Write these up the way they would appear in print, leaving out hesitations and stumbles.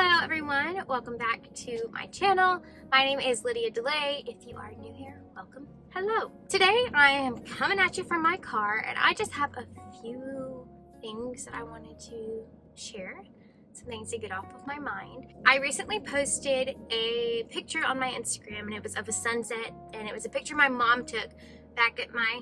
Hello everyone, welcome back to my channel. My name is Lydia Delay. If you are new here, welcome. Hello. Today I am coming at you from my car and I just have a few things that I wanted to share. Some things to get off of my mind. I recently posted a picture on my Instagram and it was of a sunset, and it was a picture my mom took back at my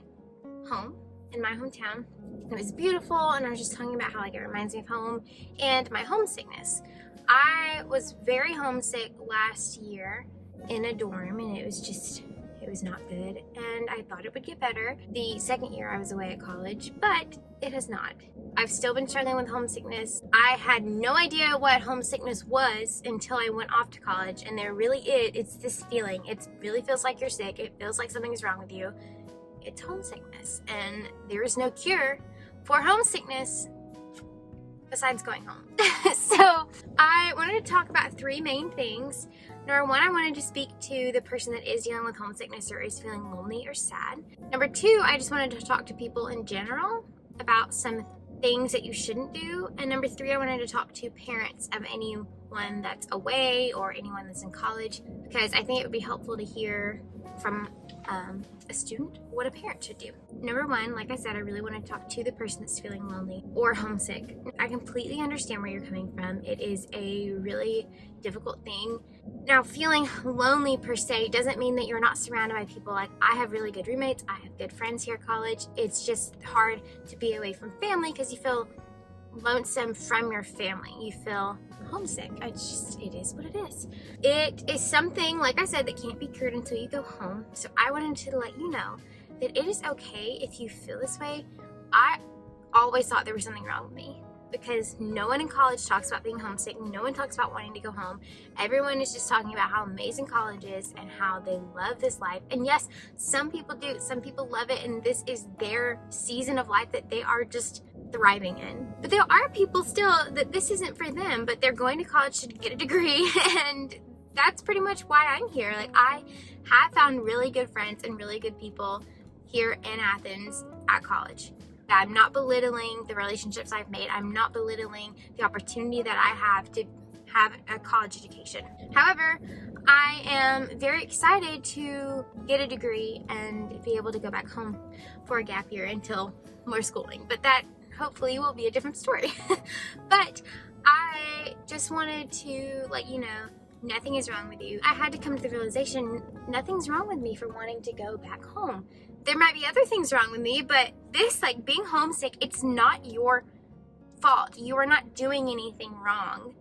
home in my hometown. It was beautiful, and I was just talking about how it reminds me of home and my homesickness. I was very homesick last year in a dorm, and it was not good, and I thought it would get better the second year I was away at college, but it has not. I've still been struggling with homesickness. I had no idea what homesickness was until I went off to college, and it's this feeling. It really feels like you're sick. It feels like something is wrong with you. It's homesickness, and there is no cure for homesickness besides going home. So I wanted to talk about three main things. Number one, I wanted to speak to the person that is dealing with homesickness or is feeling lonely or sad. Number two, I just wanted to talk to people in general about some things that you shouldn't do. And number three, I wanted to talk to parents of anyone that's away or anyone that's in college, because I think it would be helpful to hear from a student what a parent should do. Number one, like I said, I really want to talk to the person that's feeling lonely or homesick. I completely understand where you're coming from. It is a really difficult thing. Now, feeling lonely per se doesn't mean that you're not surrounded by people. Like, I have really good roommates. I have good friends here at college. It's just hard to be away from family because you feel lonesome from your family. You feel homesick. It is what it is. It is something, like I said, that can't be cured until you go home. So I wanted to let you know that it is okay if you feel this way. I always thought there was something wrong with me because no one in college talks about being homesick. No one talks about wanting to go home. Everyone is just talking about how amazing college is and how they love this life. And yes, some people do. Some people love it, and this is their season of life that they are just thriving in. But there are people still that this isn't for them, but they're going to college to get a degree, and that's pretty much why I'm here. Like, I have found really good friends and really good people here in Athens at college. I'm not belittling the relationships I've made. I'm not belittling the opportunity that I have to have a college education. However, I am very excited to get a degree and be able to go back home for a gap year until more schooling. But that hopefully will be a different story. But I just wanted to let you know, nothing is wrong with you. I had to come to the realization, nothing's wrong with me for wanting to go back home. There might be other things wrong with me, but this, like being homesick, it's not your fault. You are not doing anything wrong.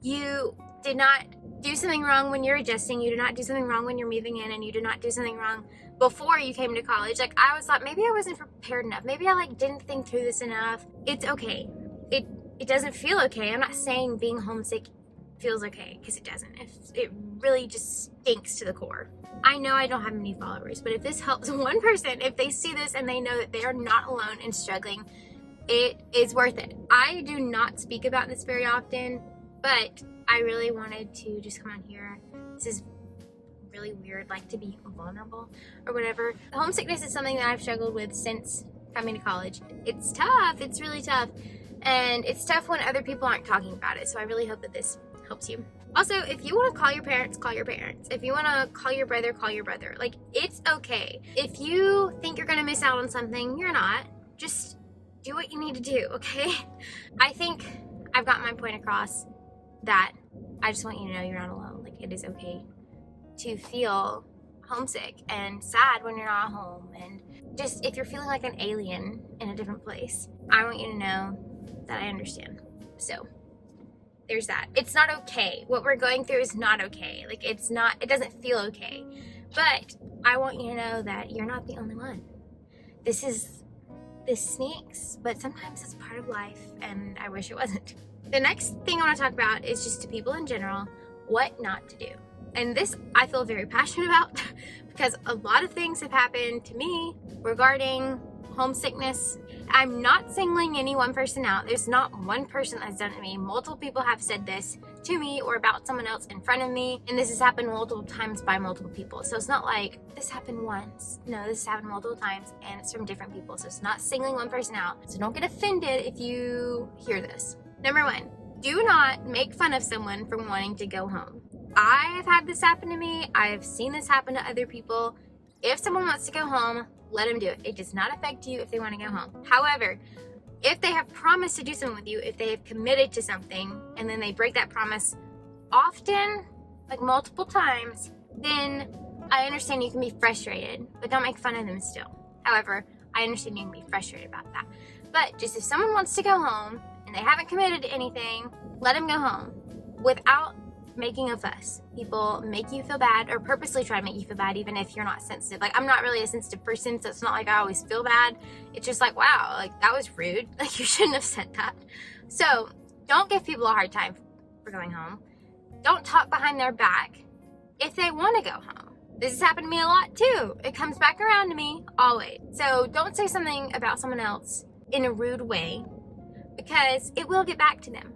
You did not do something wrong when you're adjusting. You did not do something wrong when you're moving in, and you did not do something wrong before you came to college. Like, I thought maybe I wasn't prepared enough. Maybe I didn't think through this enough. It's okay. It doesn't feel okay. I'm not saying being homesick feels okay, because it doesn't. It really just stinks to the core. I know I don't have many followers, but if this helps one person, if they see this and they know that they are not alone and struggling, it is worth it. I do not speak about this very often, but I really wanted to just come on here. This is really weird, like to be vulnerable or whatever. Homesickness is something that I've struggled with since coming to college. It's tough. It's really tough. And it's tough when other people aren't talking about it. So I really hope that this helps you. Also, if you want to call your parents, call your parents. If you want to call your brother, call your brother. Like, it's okay. If you think you're going to miss out on something, you're not. Just do what you need to do, okay? I think I've got my point across that I just want you to know you're not alone. Like, it is okay to feel homesick and sad when you're not home. And just if you're feeling like an alien in a different place, I want you to know that I understand. So there's that. It's not okay. What we're going through is not okay. Like, it doesn't feel okay. But I want you to know that you're not the only one. This stinks, but sometimes it's part of life, and I wish it wasn't. The next thing I want to talk about is just to people in general, what not to do. And this I feel very passionate about because a lot of things have happened to me regarding homesickness. I'm not singling any one person out. There's not one person that's done it to me. Multiple people have said this to me or about someone else in front of me, and this has happened multiple times by multiple people. So it's not like this happened once. No, this has happened multiple times, and it's from different people. So it's not singling one person out. So don't get offended if you hear this. Number one, Do not make fun of someone for wanting to go home. I have had this happen to me. I have seen this happen to other people. If someone wants to go home, let them do it. It does not affect you if they want to go home. However, if they have promised to do something with you, if they have committed to something, and then they break that promise often, like multiple times, then I understand you can be frustrated, but don't make fun of them still. However, I understand you can be frustrated about that. But just if someone wants to go home and they haven't committed to anything, let them go home without making a fuss. People make you feel bad or purposely try to make you feel bad even if you're not sensitive. Like, I'm not really a sensitive person, so it's not like I always feel bad. It's just like, wow, like that was rude. Like, you shouldn't have said that. So don't give people a hard time for going home. Don't talk behind their back if they want to go home. This has happened to me a lot too. It comes back around to me always. So don't say something about someone else in a rude way, because it will get back to them.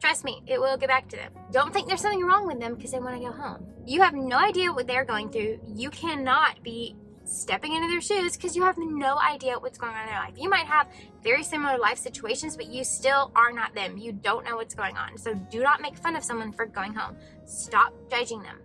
Trust me, it will get back to them. Don't think there's something wrong with them because they want to go home. You have no idea what they're going through. You cannot be stepping into their shoes because you have no idea what's going on in their life. You might have very similar life situations, but you still are not them. You don't know what's going on. So do not make fun of someone for going home. Stop judging them.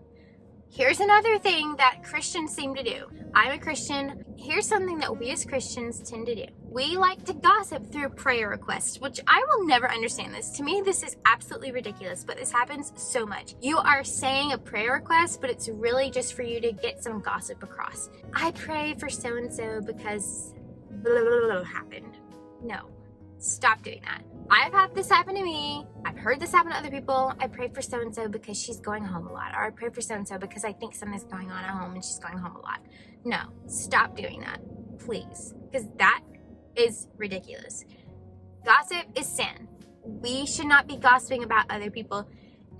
Here's another thing that Christians seem to do. I'm a Christian. Here's something that we as Christians tend to do. We like to gossip through prayer requests, which I will never understand this. To me, this is absolutely ridiculous, but this happens so much. You are saying a prayer request, but it's really just for you to get some gossip across. I pray for so-and-so because blah, blah, blah happened. No, stop doing that. I've had this happen to me. I've heard this happen to other people. I pray for so-and-so because she's going home a lot. Or I pray for so-and-so because I think something's going on at home and she's going home a lot. No, stop doing that, please. Because that is ridiculous. Gossip is sin. We should not be gossiping about other people.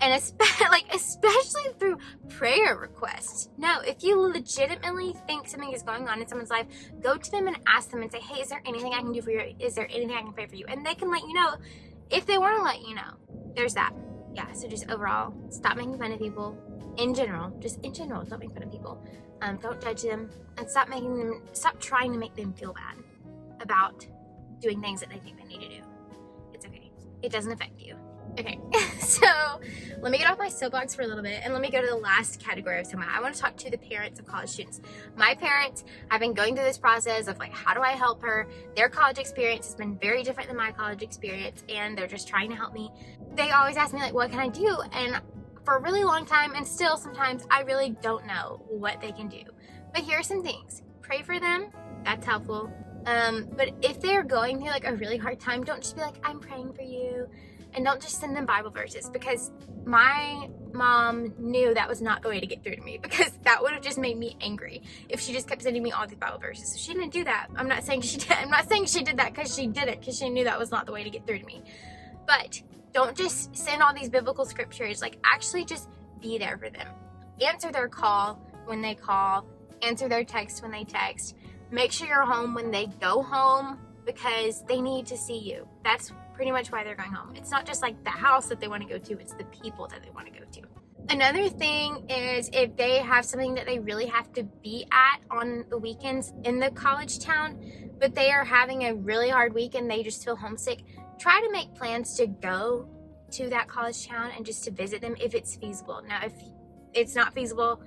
And especially through prayer requests. No, if you legitimately think something is going on in someone's life, go to them and ask them and say, hey, is there anything I can do for you? Is there anything I can pray for you? And they can let you know if they want to let you know. There's that. Yeah, so just overall, stop making fun of people. In general, just in general, don't make fun of people. Don't judge them, and stop trying to make them feel bad about doing things that they think they need to do. It's okay. It doesn't affect you. Okay, so let me get off my soapbox for a little bit and let me go to the last category of someone. I want to talk to the parents of college students. My parents have been going through this process of like, how do I help her? Their college experience has been very different than my college experience, and they're just trying to help me. They always ask me like, what can I do? And for a really long time, and still sometimes, I really don't know what they can do. But here are some things. Pray for them. That's helpful. But if they're going through like a really hard time, don't just be like, I'm praying for you. And don't just send them Bible verses, because my mom knew that was not the way to get through to me, because that would have just made me angry if she just kept sending me all these Bible verses. So she didn't do that. I'm not saying she did. I'm not saying she did that because she did it, because she knew that was not the way to get through to me. But don't just send all these biblical scriptures. Like, actually just be there for them. Answer their call when they call. Answer their text when they text. Make sure you're home when they go home, because they need to see you. That's pretty much why they're going home. It's not just like the house that they want to go to, it's the people that they want to go to. Another thing is, if they have something that they really have to be at on the weekends in the college town, but they are having a really hard week and they just feel homesick, try to make plans to go to that college town and just to visit them if it's feasible. Now, if it's not feasible,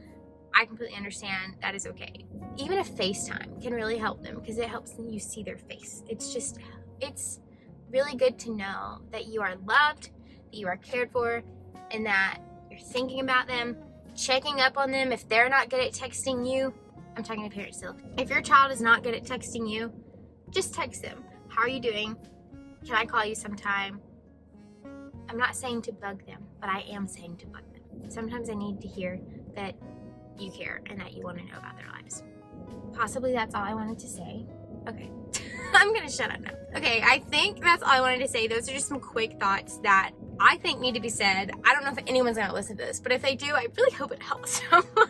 I completely understand. That is okay. Even a FaceTime can really help them, because it helps you see their face. It's really good to know that you are loved, that you are cared for, and that you're thinking about them, checking up on them. If they're not good at texting you, I'm talking to parents still. If your child is not good at texting you, just text them. How are you doing? Can I call you sometime? I'm not saying to bug them, but I am saying to bug them. Sometimes I need to hear that you care and that you want to know about their lives. Possibly that's all I wanted to say. Okay. I'm gonna shut up now. Okay, I think that's all I wanted to say. Those are just some quick thoughts that I think need to be said. I don't know if anyone's gonna listen to this, but if they do, I really hope it helps someone.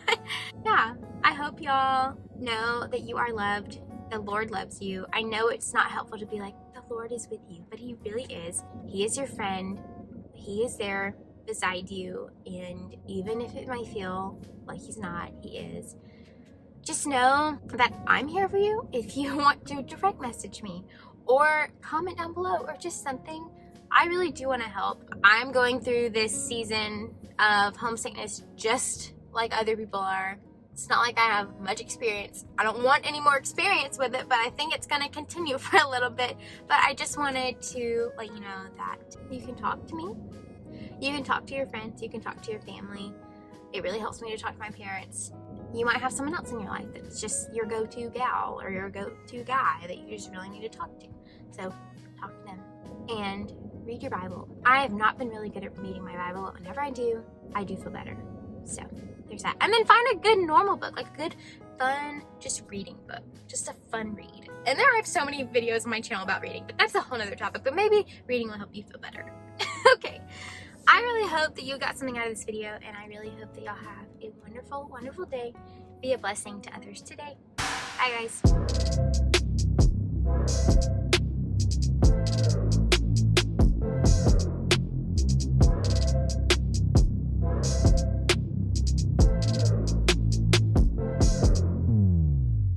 Yeah, I hope y'all know that you are loved. The Lord loves you. I know it's not helpful to be like, the Lord is with you, but He really is. He is your friend. He is there beside you, and even if it might feel like He's not, He is. Just know that I'm here for you if you want to direct message me or comment down below or just something. I really do want to help. I'm going through this season of homesickness just like other people are. It's not like I have much experience. I don't want any more experience with it, but I think it's going to continue for a little bit. But I just wanted to let you know that you can talk to me. You can talk to your friends. You can talk to your family. It really helps me to talk to my parents. You might have someone else in your life that's just your go-to gal or your go-to guy that you just really need to talk to. So talk to them and read your Bible. I have not been really good at reading my Bible. Whenever I do feel better. So there's that. And then find a good normal book, like a good, fun, just reading book. Just a fun read. And there are so many videos on my channel about reading, but that's a whole other topic. But maybe reading will help you feel better. Okay. I really hope that you got something out of this video, and I really hope that y'all have a wonderful, wonderful day. Be a blessing to others today. Bye, guys.